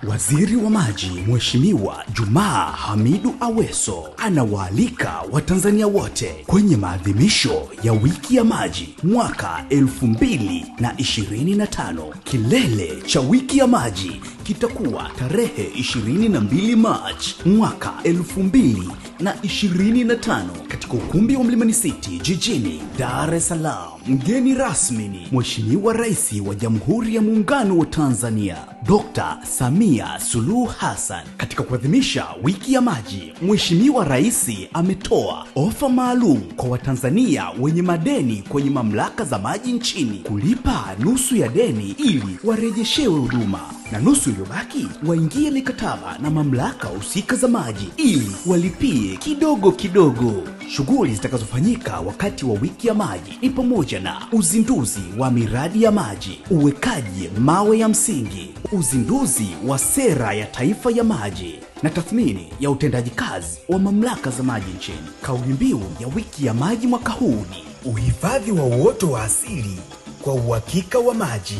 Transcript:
Waziri wa Maji Mheshimiwa Jumaa Hamidu Aweso anawaalika Watanzania wote kwenye maadhimisho ya Wiki ya Maji mwaka 2025. Kilele cha Wiki ya Maji kitakuwa tarehe 22 Machi mwaka 2025 katika ukumbi wa Mlimani City jijini Dar es Salaam. Mgeni rasmi ni Mheshimiwa Rais wa Jamhuri ya Muungano wa Tanzania Dr. Samia Suluhu Hassan. Katika kuadhimisha Wiki ya Maji, Mheshimiwa Rais ametoa ofa maalum kwa Watanzania wenye madeni kwenye mamlaka za maji nchini kulipa nusu ya deni ili warejeshewe huduma, na nusu iliyobaki waingie mikataba na mamlaka husika za maji ili walipie kidogo kidogo. Shughuli zitakazofanyika wakati wa Wiki ya Maji ni pamoja na uzinduzi wa miradi ya maji, uwekaji mawe ya msingi, uzinduzi wa sera ya taifa ya maji na tathmini ya utendaji kazi wa mamlaka za maji nchini. Kauli mbiu ya Wiki ya Maji mwaka huu ni uhifadhi wa uoto wa asili kwa uhakika wa maji.